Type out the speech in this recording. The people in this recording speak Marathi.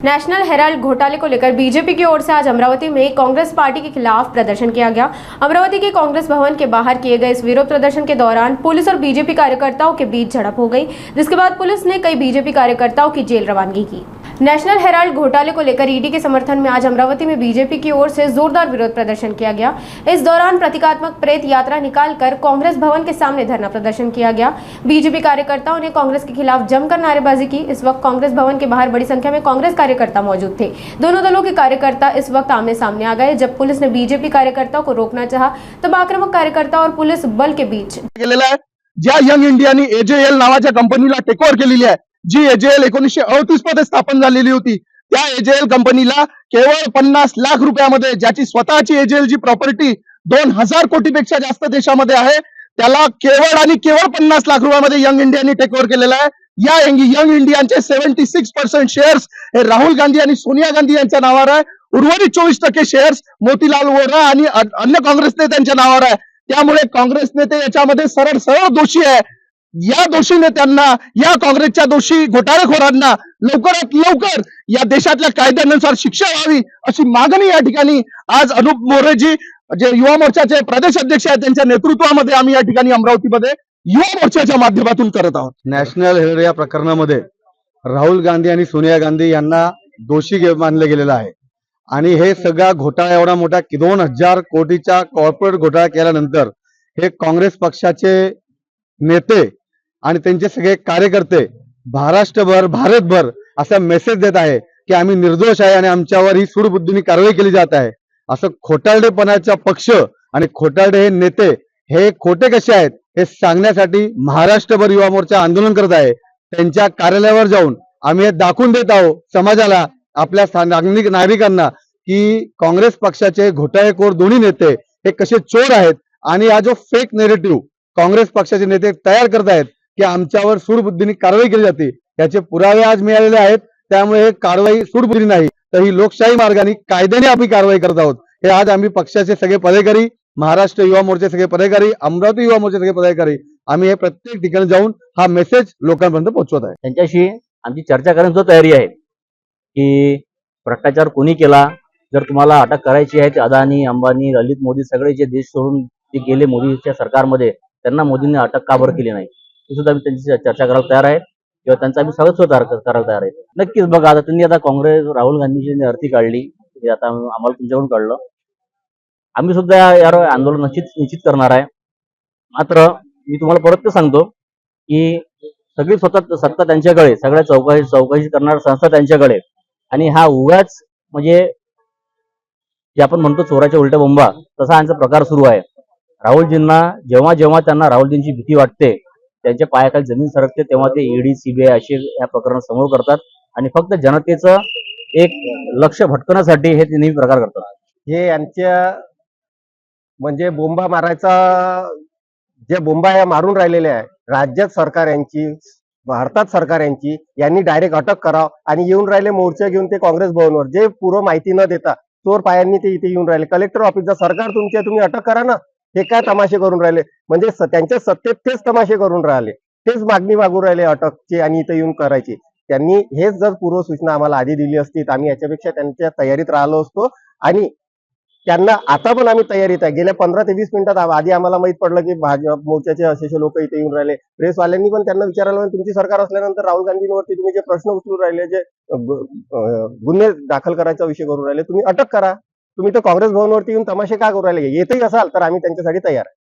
नेशनल हेराल्ड घोटाले को लेकर बीजेपी की ओर से आज अमरावती में कांग्रेस पार्टी के खिलाफ प्रदर्शन किया गया। अमरावती के कांग्रेस भवन के बाहर किए गए इस विरोध प्रदर्शन के दौरान पुलिस और बीजेपी कार्यकर्ताओं के बीच झड़प हो गई, जिसके बाद पुलिस ने कई बीजेपी कार्यकर्ताओं की जेल रवानगी की। नेशनल हेराल्ड घोटाले को लेकर ईडी के समर्थन में आज अमरावती में बीजेपी की ओर से जोरदार विरोध प्रदर्शन किया गया। इस दौरान प्रतीकात्मक प्रेत यात्रा निकालकर कांग्रेस भवन के सामने धरना प्रदर्शन किया गया। बीजेपी कार्यकर्ताओं ने कांग्रेस के खिलाफ जमकर नारेबाजी की। इस वक्त कांग्रेस भवन के बाहर बड़ी संख्या में कांग्रेस कार्यकर्ता मौजूद थे। दोनों दलों के कार्यकर्ता इस वक्त आमने सामने आ गए। जब पुलिस ने बीजेपी कार्यकर्ताओं को रोकना चाहा, तब आक्रामक कार्यकर्ता और पुलिस बल के बीच ज्या यंग इंडियानी एजेएल नावाच्या कंपनीला टेकओव्हर केलेली आहे, जी एजेएल 1938 मध्ये स्थापन झालेली होती, त्या एजेएल कंपनीला केवळ 50 लाख रुपयामध्ये, ज्याची स्वतःची एजेएल ची प्रॉपर्टी 2000 कोटीपेक्षा जास्त देशामध्ये आहे, त्याला केवळ आणि केवळ 50 लाख रुपयामध्ये यंग इंडियानी टेकओव्हर केलेला आहे। या यंग इंडियाचे 76% शेअर्स हे राहुल गांधी आणि सोनिया गांधी यांच्या नावावर आहे। उर्वरित 24% शेअर्स मोतीलाल वोरा आणि अन्य काँग्रेस नेत्यांच्या नावावर आहे। त्यामुळे काँग्रेस नेते याच्यामध्ये सरळ दोषी आहे। या दोषी नेत्यांना, या काँग्रेसच्या दोषी घोटाळेखोरांना लवकरात लवकर या देशातल्या कायद्यानुसार शिक्षा व्हावी अशी मागणी या ठिकाणी आज अनुप मोरेजी, जे युवा मोर्चाचे प्रदेश अध्यक्ष आहेत, त्यांच्या नेतृत्वामध्ये आम्ही या ठिकाणी अमरावतीमध्ये युवा मोर्चाच्या माध्यमातून करत आहोत। नॅशनल हेराल्ड या प्रकरणामध्ये राहुल गांधी आणि सोनिया गांधी यांना दोषी मानले गेलेलं आहे आणि हे सगळा घोटाळा एवढा मोठा 2000 कोटीचा कॉर्पोरेट घोटाळा केल्यानंतर हे काँग्रेस पक्षाचे नेते आणि त्यांचे सगळे कार्यकर्ते महाराष्ट्रभर, भारतभर असा मेसेज देत आहे की आम्ही निर्दोष आहे आणि आमच्यावर ही सूडबुद्धीने कारवाई केली जात आहे। असं खोटारडेपणाचा पक्ष आणि खोटारडे हे नेते हे खोटे कसे आहेत हे सांगण्यासाठी महाराष्ट्रभर युवा मोर्चा आंदोलन करत आहे। त्यांच्या कार्यालयावर जाऊन आम्ही हे दाखवून देत आहोत समाजाला, आपल्या नागरिकांना, की काँग्रेस पक्षाचे घोटाळेखोर दोन्ही नेते हे कसे चोर आहेत आणि हा जो फेक नेरेटिव्ह काँग्रेस पक्षाचे नेते तयार करत आहेत की आमच्यावर सूडबुद्धीने कारवाई केली जाते, त्याचे पुरावे आज मिळालेले आहेत। त्यामुळे हे कारवाई सूडबुद्धी नाही, तर ही लोकशाही मार्गाने कायद्याने आम्ही कारवाई करत आहोत। हे आज आम्ही पक्षाचे सगळे पदाधिकारी, महाराष्ट्र युवा मोर्चाचे सगळे पदाधिकारी, अमरावती युवा मोर्चाचे सगळे पदाधिकारी, आम्ही हे प्रत्येक ठिकाणी जाऊन हा मेसेज लोकांपर्यंत पोहोचवत आहे। त्यांच्याशी आमची चर्चा करण्याची तयारी आहे की भ्रष्टाचार कोणी केला, जर तुम्हाला अटक करायची आहे ते अदानी, अंबानी, ललित मोदी सगळे जे देश सोडून ते गेले मोदीच्या सरकारमध्ये, त्यांना मोदींनी अटक का बरं केली नाही, हे सुद्धा आम्ही त्यांची चर्चा करायला तयार आहे किंवा त्यांचा आम्ही सगळं करायला तयार आहे। नक्कीच बघा, आता त्यांनी आता काँग्रेस राहुल गांधीची अर्थी काढली, हे आता आम्हाला तुमच्याकडून कळलं। आम्ही सुद्धा यार आंदोलन निश्चित करणार आहे। मात्र मी तुम्हाला परत ते सांगतो की सगळी सत्ता त्यांच्याकडे, सगळ्या चौकशी करणार संस्था त्यांच्याकडे, आणि हा उगाच म्हणजे जे आपण म्हणतो चोराच्या उलट्या बोंबा, तसा यांचा प्रकार सुरू आहे। राहुलजींना जेव्हा त्यांना राहुलजींची भीती वाटते, त्यांच्या पायाखाली जमीन सरकते, तेव्हा ते ईडी, सीबीआय असे या प्रकरण समोर करतात आणि फक्त जनतेचं एक लक्ष भटकण्यासाठी हे नेहमी प्रकार करतात। हे यांच्या म्हणजे बोंबा मारायचा, जे बोंबा या मारून राहिलेले आहे, राज्यात सरकार यांची, भारतात सरकार यांची, यांनी डायरेक्ट अटक करावं आणि येऊन राहिले मोर्चा घेऊन ते काँग्रेस भवनवर, जे पूर्ण माहिती न देता चोर पायांनी ते इथे येऊन राहिले। कलेक्टर ऑफिसचा सरकार तुमच्या, तुम्ही अटक करा ना, हे काय तमाशे करून राहिले, म्हणजे त्यांच्या सत्तेत तेच तमाशे करून राहिले, तेच मागणी मागून राहिले अटकची आणि इथे येऊन करायची। त्यांनी हेच जर पूर्व सूचना आम्हाला आधी दिली असती तर आम्ही याच्यापेक्षा त्यांच्या तयारीत राहिलो असतो आणि त्यांना आता पण आम्ही तयारीत आहे। गेल्या 15 ते 20 मिनिटात आधी आम्हाला माहित पडलं की भाजप मोर्चाचे असे लोक इथे येऊन राहिले। प्रेसवाल्यांनी पण त्यांना विचारायला, तुमची सरकार असल्यानंतर राहुल गांधींवरती तुम्ही जे प्रश्न उचलून राहिले, जे गुन्हे दाखल करायचा विषय करून राहिले, तुम्ही अटक करा, तुम्ही तर काँग्रेस भवनवरती येऊन तमाशे का करू राहिले, येतही असाल तर आम्ही त्यांच्यासाठी तयार आहे।